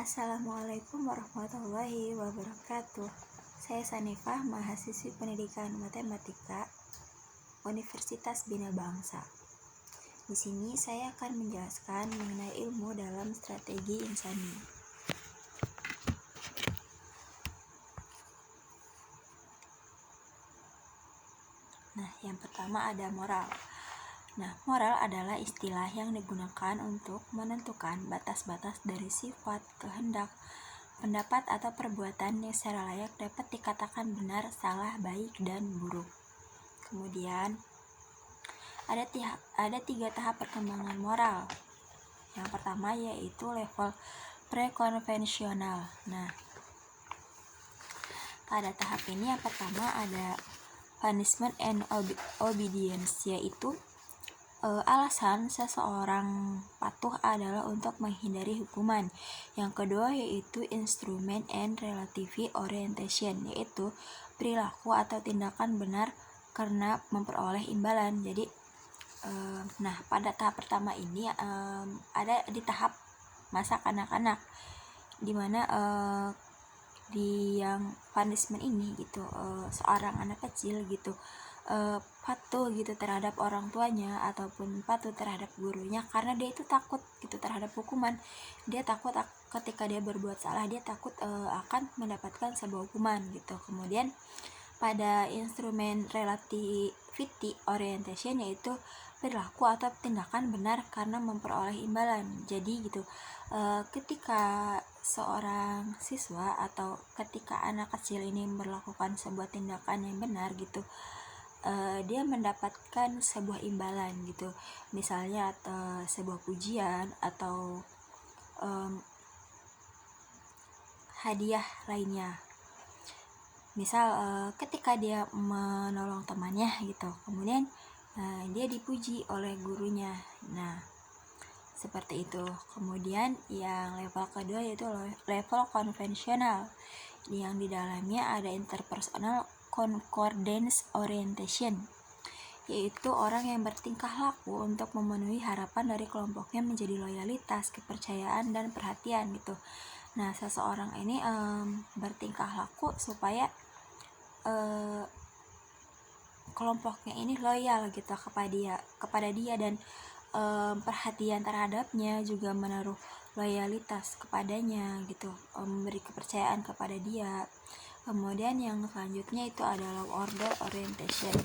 Assalamualaikum warahmatullahi wabarakatuh. Saya Sanifah, mahasiswi pendidikan matematika Universitas Bina Bangsa. Di sini saya akan menjelaskan mengenai ilmu dalam strategi insani. Nah, yang pertama ada moral. Nah, moral adalah istilah yang digunakan untuk menentukan batas-batas dari sifat, kehendak, pendapat atau perbuatan yang secara layak dapat dikatakan benar, salah, baik, dan buruk. Kemudian ada 3 tahap perkembangan moral. Yang pertama yaitu level prekonvensional. Nah, pada tahap ini yang pertama ada punishment and obedience, yaitu alasan seseorang patuh adalah untuk menghindari hukuman. Yang kedua yaitu instrument and relative orientation, yaitu perilaku atau tindakan benar karena memperoleh imbalan. Jadi nah, pada tahap pertama ini ada di tahap masa kanak-kanak, dimana di yang punishment ini gitu, seorang anak kecil gitu patuh gitu terhadap orang tuanya ataupun patuh terhadap gurunya karena dia itu takut gitu terhadap hukuman. Dia takut ketika dia berbuat salah, dia takut akan mendapatkan sebuah hukuman gitu. Kemudian pada instrumen relativity orientation, yaitu perilaku atau tindakan benar karena memperoleh imbalan. Jadi gitu, ketika seorang siswa atau ketika anak kecil ini melakukan sebuah tindakan yang benar gitu, dia mendapatkan sebuah imbalan gitu, misalnya sebuah pujian atau hadiah lainnya. Misal ketika dia menolong temannya gitu, kemudian dia dipuji oleh gurunya. Nah, seperti itu. Kemudian yang level kedua yaitu level konvensional, yang di dalamnya ada interpersonal concordance orientation, yaitu orang yang bertingkah laku untuk memenuhi harapan dari kelompoknya menjadi loyalitas, kepercayaan, dan perhatian gitu. Nah, seseorang ini bertingkah laku supaya kelompoknya ini loyal gitu kepada dia dan perhatian terhadapnya, juga menaruh loyalitas kepadanya gitu, memberi kepercayaan kepada dia. Kemudian yang selanjutnya itu adalah order orientation,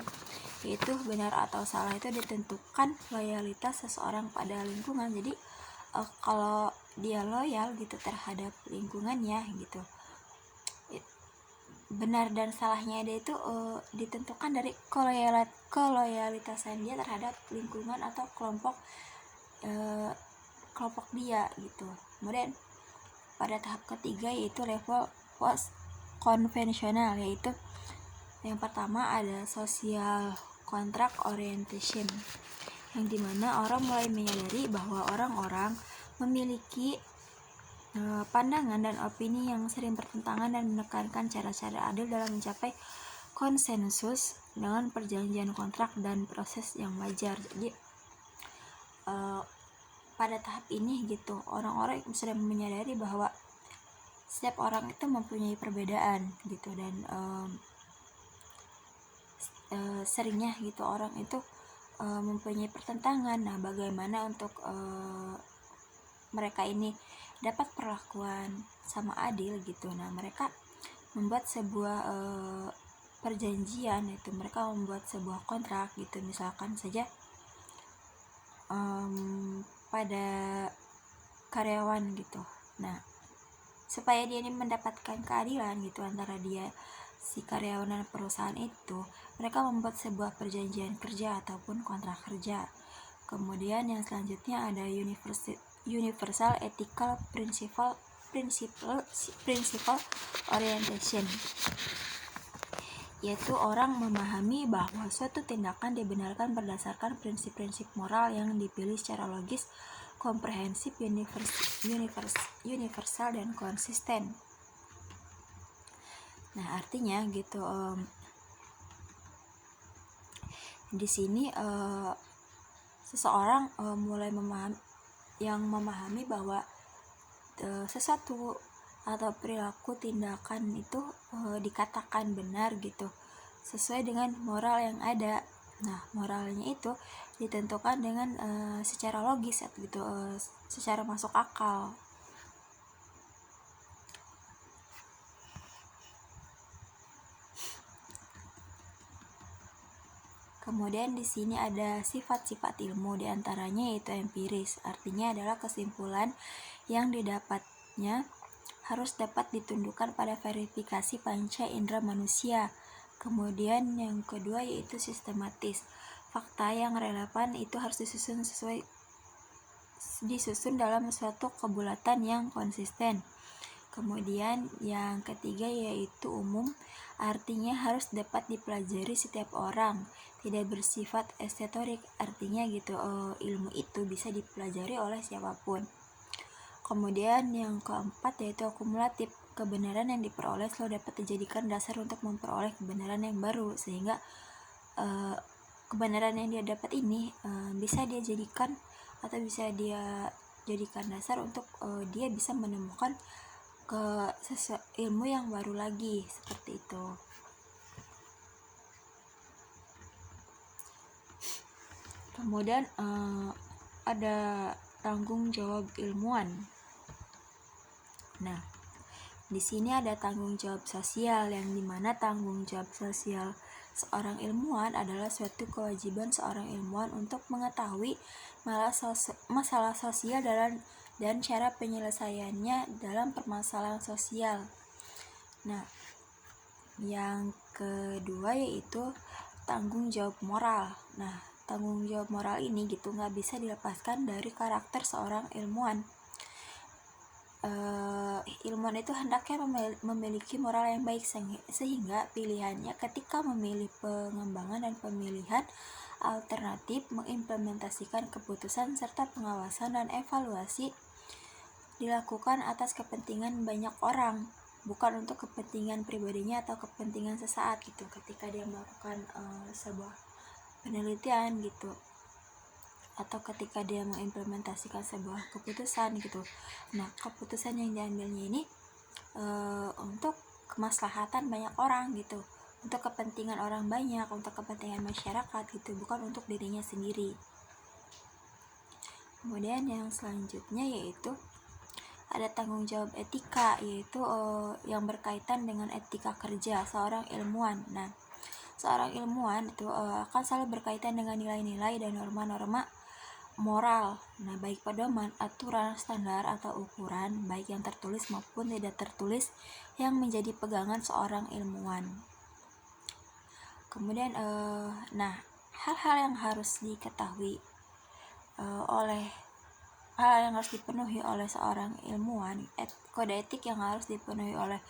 yaitu benar atau salah itu ditentukan loyalitas seseorang pada lingkungan. Jadi kalau dia loyal gitu terhadap lingkungannya gitu, benar dan salahnya dia itu ditentukan dari keloyalitasan dia terhadap lingkungan atau kelompok dia gitu. Kemudian pada tahap ketiga yaitu level post konvensional, yaitu yang pertama ada social contract orientation, yang dimana orang mulai menyadari bahwa orang-orang memiliki pandangan dan opini yang sering bertentangan dan menekankan cara-cara adil dalam mencapai konsensus dengan perjanjian kontrak dan proses yang wajar. Jadi pada tahap ini gitu, orang-orang sudah menyadari bahwa setiap orang itu mempunyai perbedaan gitu, dan seringnya gitu orang itu mempunyai pertentangan. Nah, bagaimana untuk mereka ini dapat perlakuan sama adil gitu? Nah, mereka membuat sebuah perjanjian, itu mereka membuat sebuah kontrak gitu, misalkan saja pada karyawan gitu. Nah, supaya dia ini mendapatkan keadilan gitu antara dia si karyawan dan perusahaan itu, mereka membuat sebuah perjanjian kerja ataupun kontrak kerja. Kemudian yang selanjutnya ada universal ethical principle orientation, yaitu orang memahami bahwa suatu tindakan dibenarkan berdasarkan prinsip-prinsip moral yang dipilih secara logis, komprehensif, universal, dan konsisten. Nah, artinya gitu, di sini seseorang mulai memahami bahwa sesuatu atau perilaku tindakan itu dikatakan benar gitu sesuai dengan moral yang ada. Nah, moralnya itu ditentukan dengan secara logis gitu, secara masuk akal. Kemudian di sini ada sifat-sifat ilmu, diantaranya yaitu empiris, artinya adalah kesimpulan yang didapatnya harus dapat ditundukkan pada verifikasi panca indera manusia. Kemudian yang kedua yaitu sistematis, fakta yang relevan itu harus disusun dalam suatu kebulatan yang konsisten. Kemudian yang ketiga yaitu umum, artinya harus dapat dipelajari setiap orang, tidak bersifat esoterik, artinya gitu ilmu itu bisa dipelajari oleh siapapun. Kemudian yang keempat yaitu akumulatif, kebenaran yang diperoleh selalu dapat dijadikan dasar untuk memperoleh kebenaran yang baru, sehingga kebenaran yang dia dapat ini bisa dia jadikan atau bisa dia jadikan dasar untuk dia bisa menemukan ilmu yang baru lagi, seperti itu. Kemudian ada tanggung jawab ilmuwan. Nah, di sini ada tanggung jawab sosial, yang dimana tanggung jawab sosial seorang ilmuwan adalah suatu kewajiban seorang ilmuwan untuk mengetahui masalah sosial dan cara penyelesaiannya dalam permasalahan sosial. Nah, yang kedua yaitu tanggung jawab moral. Nah, tanggung jawab moral ini gitu nggak bisa dilepaskan dari karakter seorang ilmuwan. Ilmuwan itu hendaknya memiliki moral yang baik, sehingga pilihannya ketika memilih pengembangan dan pemilihan alternatif, mengimplementasikan keputusan serta pengawasan dan evaluasi dilakukan atas kepentingan banyak orang, bukan untuk kepentingan pribadinya atau kepentingan sesaat gitu ketika dia melakukan sebuah penelitian gitu, atau ketika dia mengimplementasikan sebuah keputusan gitu. Nah, keputusan yang diambilnya ini untuk kemaslahatan banyak orang gitu, untuk kepentingan orang banyak, untuk kepentingan masyarakat gitu, bukan untuk dirinya sendiri. Kemudian yang selanjutnya yaitu ada tanggung jawab etika, yaitu yang berkaitan dengan etika kerja seorang ilmuwan. Nah, seorang ilmuwan itu akan selalu berkaitan dengan nilai-nilai dan norma-norma moral. Nah, baik pedoman, aturan, standar atau ukuran, baik yang tertulis maupun tidak tertulis, yang menjadi pegangan seorang ilmuwan. Kemudian hal-hal yang harus diketahui hal yang harus dipenuhi oleh seorang ilmuwan, kode etik yang harus dipenuhi oleh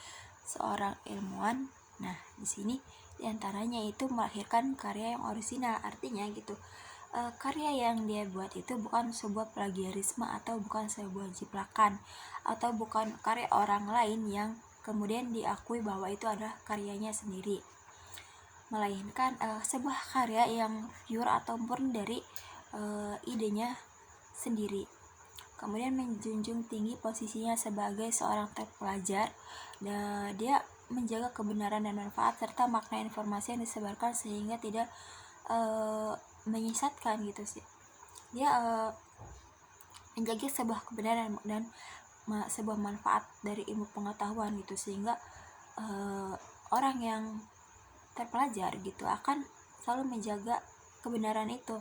seorang ilmuwan. Nah, di sini diantaranya itu melahirkan karya yang orisinal, artinya gitu karya yang dia buat itu bukan sebuah plagiarisme atau bukan sebuah jiplakan atau bukan karya orang lain yang kemudian diakui bahwa itu adalah karyanya sendiri, melainkan sebuah karya yang pure atau murni dari idenya sendiri. Kemudian menjunjung tinggi posisinya sebagai seorang terpelajar, dan dia menjaga kebenaran dan manfaat serta makna informasi yang disebarkan sehingga tidak menyesatkan gitu sih. Dia menjaga sebuah kebenaran dan sebuah manfaat dari ilmu pengetahuan gitu, sehingga orang yang terpelajar gitu akan selalu menjaga kebenaran itu,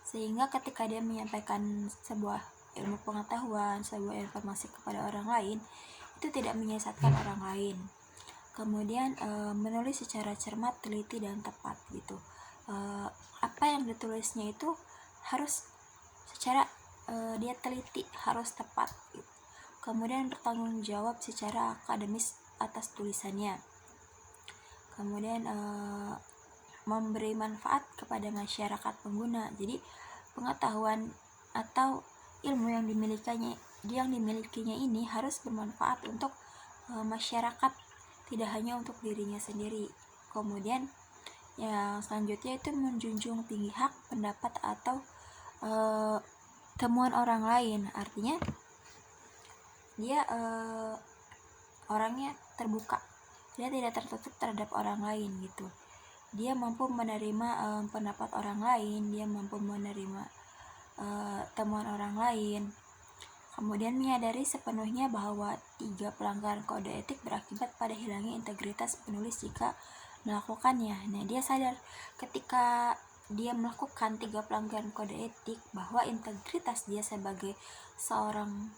sehingga ketika dia menyampaikan sebuah ilmu pengetahuan, sebuah informasi kepada orang lain, itu tidak menyesatkan orang lain. Kemudian menulis secara cermat, teliti dan tepat gitu. Apa yang ditulisnya itu harus secara dia teliti, harus tepat gitu. Kemudian bertanggung jawab secara akademis atas tulisannya. Kemudian memberi manfaat kepada masyarakat pengguna. Jadi pengetahuan atau ilmu yang dimilikinya ini harus bermanfaat untuk masyarakat, tidak hanya untuk dirinya sendiri. Kemudian yang selanjutnya itu menjunjung tinggi hak, pendapat atau temuan orang lain, artinya dia orangnya terbuka, dia tidak tertutup terhadap orang lain gitu. Dia mampu menerima pendapat orang lain, dia mampu menerima temuan orang lain. Kemudian menyadari sepenuhnya bahwa 3 pelanggaran kode etik berakibat pada hilangnya integritas penulis jika melakukannya. Nah, dia sadar ketika dia melakukan 3 pelanggaran kode etik bahwa integritas dia sebagai seorang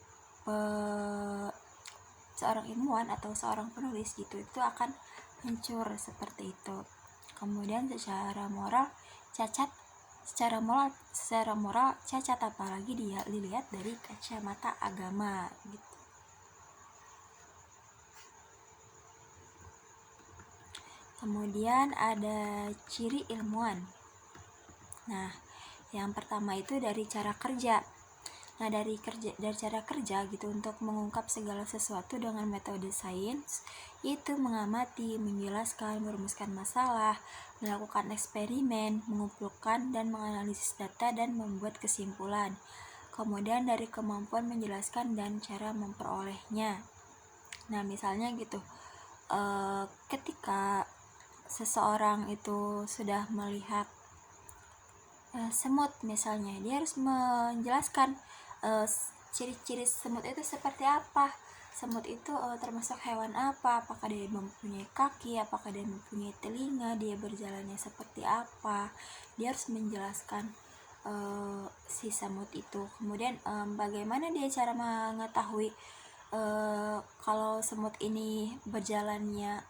ilmuwan atau seorang penulis gitu itu akan hancur seperti itu. Kemudian secara moral cacat apalagi dia dilihat dari kacamata agama gitu. Kemudian ada ciri ilmuwan. Nah, yang pertama itu dari cara kerja. Nah, dari cara kerja gitu untuk mengungkap segala sesuatu dengan metode sains, itu mengamati, menjelaskan, merumuskan masalah, melakukan eksperimen, mengumpulkan dan menganalisis data dan membuat kesimpulan. Kemudian dari kemampuan menjelaskan dan cara memperolehnya. Nah, misalnya gitu, ketika seseorang itu sudah melihat semut misalnya, dia harus menjelaskan ciri-ciri semut itu seperti apa. Semut itu termasuk hewan apa, apakah dia mempunyai kaki, apakah dia mempunyai telinga, dia berjalannya seperti apa. Dia harus menjelaskan si semut itu. Kemudian bagaimana dia cara mengetahui kalau semut ini berjalannya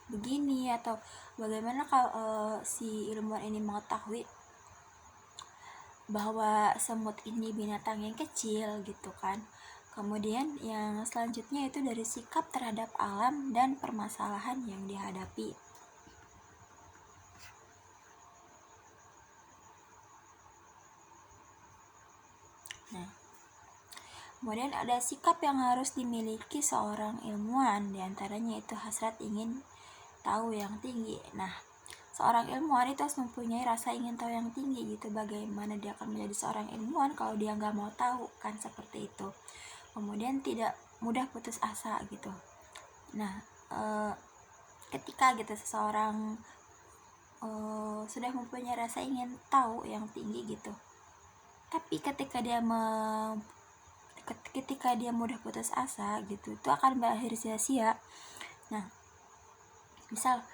begini, atau bagaimana kalau si ilmuwan ini mengetahui bahwa semut ini binatang yang kecil gitu kan. Kemudian yang selanjutnya itu dari sikap terhadap alam dan permasalahan yang dihadapi. Nah, kemudian ada sikap yang harus dimiliki seorang ilmuwan, diantaranya itu hasrat ingin tahu yang tinggi. Nah, seorang ilmuwan itu harus mempunyai rasa ingin tahu yang tinggi gitu. Bagaimana dia akan menjadi seorang ilmuwan kalau dia nggak mau tahu kan, seperti itu. Kemudian tidak mudah putus asa gitu. Nah, ketika gitu seseorang sudah mempunyai rasa ingin tahu yang tinggi gitu, tapi ketika dia mudah putus asa gitu, itu akan berakhir sia-sia. Nah, misal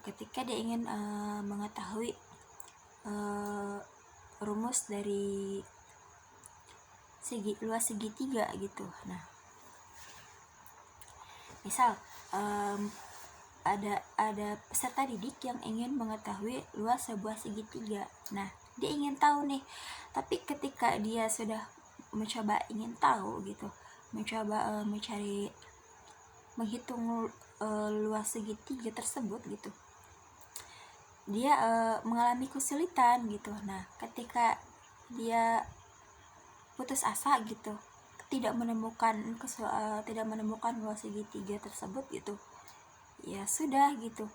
ketika dia ingin mengetahui rumus dari luas segitiga gitu. Nah, misal ada peserta didik yang ingin mengetahui luas sebuah segitiga. Nah, dia ingin tahu nih, tapi ketika dia sudah mencoba ingin tahu gitu, mencoba menghitung luas segitiga tersebut gitu, dia mengalami kesulitan gitu. Nah, ketika dia putus asa gitu, tidak menemukan luas segitiga tersebut gitu, ya sudah gitu,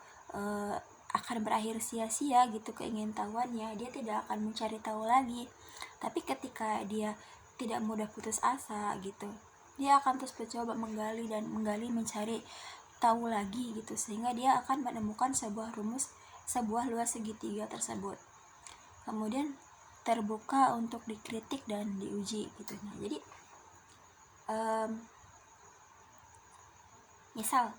akan berakhir sia-sia gitu keingintahuannya. Dia tidak akan mencari tahu lagi. Tapi ketika dia tidak mudah putus asa gitu, dia akan terus mencoba menggali, mencari tahu lagi gitu, sehingga dia akan menemukan sebuah luas segitiga tersebut. Kemudian terbuka untuk dikritik dan diuji gitu. Nah, jadi misal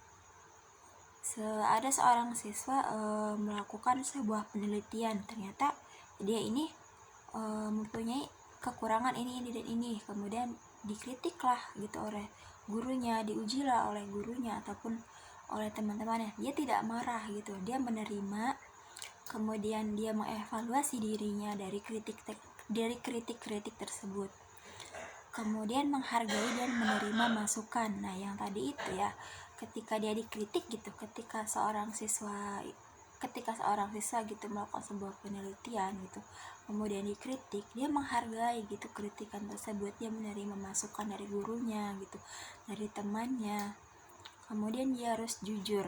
ada seorang siswa melakukan sebuah penelitian, ternyata dia ini mempunyai kekurangan ini dan ini, kemudian dikritiklah gitu oleh gurunya, diujilah oleh gurunya ataupun oleh teman-temannya. Dia tidak marah gitu, dia menerima, kemudian dia mengevaluasi dirinya dari kritik tersebut, kemudian menghargai dan menerima masukan. Nah, yang tadi itu ya, ketika dia dikritik gitu, ketika seorang siswa gitu melakukan sebuah penelitian gitu, kemudian dikritik, dia menghargai gitu kritikan tersebut, dia menerima masukan dari gurunya gitu, dari temannya. Kemudian dia harus jujur,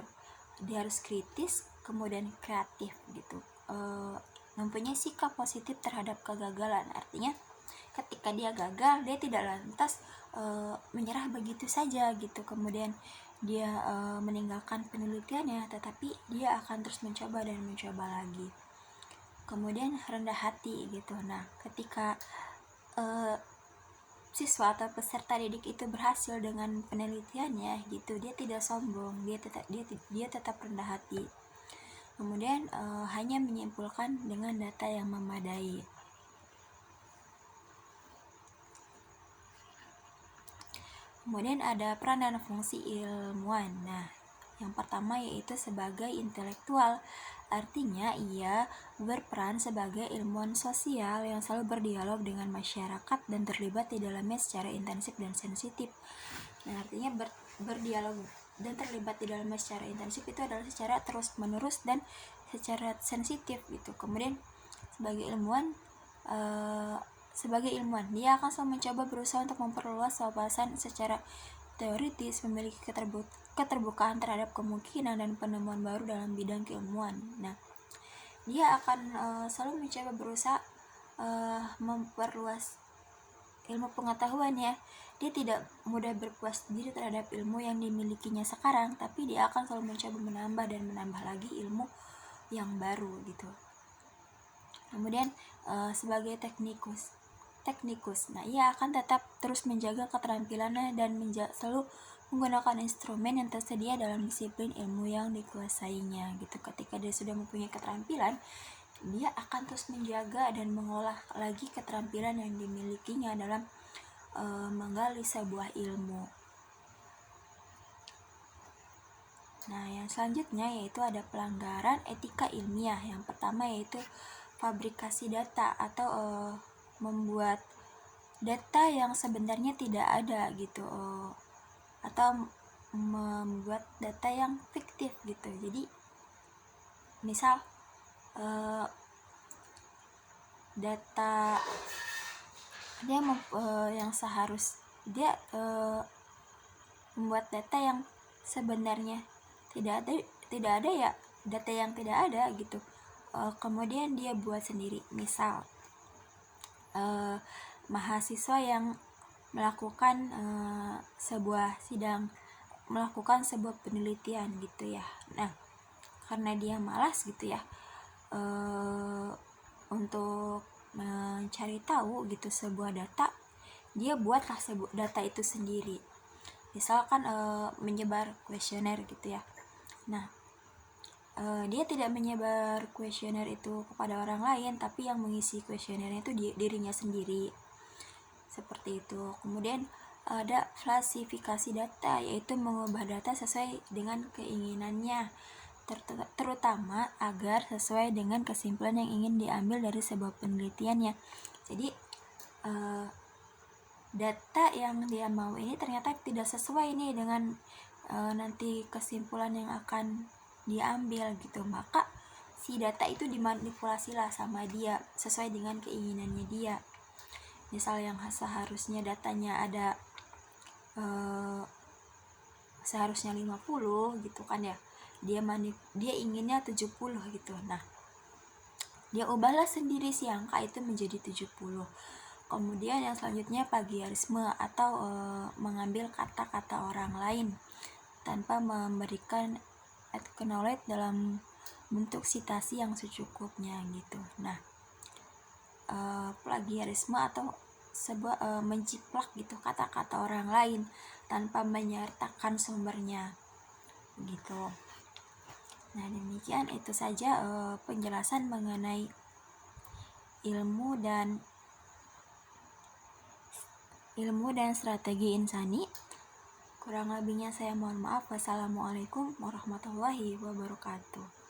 dia harus kritis, kemudian kreatif gitu, mempunyai sikap positif terhadap kegagalan. Artinya ketika dia gagal, dia tidak lantas menyerah begitu saja gitu, kemudian dia meninggalkan penelitiannya, tetapi dia akan terus mencoba dan mencoba lagi. Kemudian rendah hati gitu. Nah, ketika siswa atau peserta didik itu berhasil dengan penelitiannya gitu, dia tidak sombong, dia tetap rendah hati. Kemudian hanya menyimpulkan dengan data yang memadai. Kemudian ada peran dan fungsi ilmuwan. Nah, yang pertama yaitu sebagai intelektual. Artinya ia berperan sebagai ilmuwan sosial yang selalu berdialog dengan masyarakat dan terlibat di dalamnya secara intensif dan sensitif. Nah, artinya berdialog dan terlibat di dalamnya secara intensif itu adalah secara terus-menerus dan secara sensitif gitu. Kemudian sebagai ilmuwan, dia akan selalu mencoba berusaha untuk memperluas wawasan secara teoritis, memiliki keterbukaan terhadap kemungkinan dan penemuan baru dalam bidang keilmuan. Nah, dia akan selalu mencoba berusaha memperluas ilmu pengetahuannya. Dia tidak mudah berpuas diri terhadap ilmu yang dimilikinya sekarang, tapi dia akan selalu mencoba menambah dan menambah lagi ilmu yang baru gitu. Kemudian sebagai teknikus, nah ia akan tetap terus menjaga keterampilannya dan selalu menggunakan instrumen yang tersedia dalam disiplin ilmu yang dikuasainya gitu. Ketika dia sudah mempunyai keterampilan, dia akan terus menjaga dan mengolah lagi keterampilan yang dimilikinya dalam menggali sebuah ilmu. Nah, yang selanjutnya yaitu ada pelanggaran etika ilmiah. Yang pertama yaitu fabrikasi data atau membuat data yang sebenarnya tidak ada gitu, atau membuat data yang fiktif gitu. Jadi misal data dia membuat data yang sebenarnya tidak ada ya, data yang tidak ada gitu. Kemudian dia buat sendiri. Misal mahasiswa yang melakukan sebuah penelitian gitu ya. Nah, karena dia malas gitu ya untuk mencari tahu gitu sebuah data, dia buatlah data itu sendiri. Misalkan menyebar kuesioner gitu ya. Nah, dia tidak menyebar kuesioner itu kepada orang lain, tapi yang mengisi kuesionernya itu dirinya sendiri. Seperti itu. Kemudian ada klasifikasi data, yaitu mengubah data sesuai dengan keinginannya, terutama agar sesuai dengan kesimpulan yang ingin diambil dari sebuah penelitiannya. Jadi data yang dia mau ini ternyata tidak sesuai nih dengan nanti kesimpulan yang akan diambil gitu, maka si data itu dimanipulasi lah sama dia sesuai dengan keinginannya dia. Misal yang seharusnya datanya ada seharusnya 50 gitu kan ya, dia inginnya 70 gitu. Nah, dia ubahlah sendiri si angka itu menjadi 70. Kemudian yang selanjutnya plagiarisme atau mengambil kata-kata orang lain tanpa memberikan acknowledge dalam bentuk citasi yang secukupnya gitu. Nah, plagiarisme atau sebuah menciplak gitu kata-kata orang lain tanpa menyertakan sumbernya gitu. Nah, demikian itu saja penjelasan mengenai ilmu dan strategi insani. Kurang lebihnya saya mohon maaf. Wassalamualaikum warahmatullahi wabarakatuh.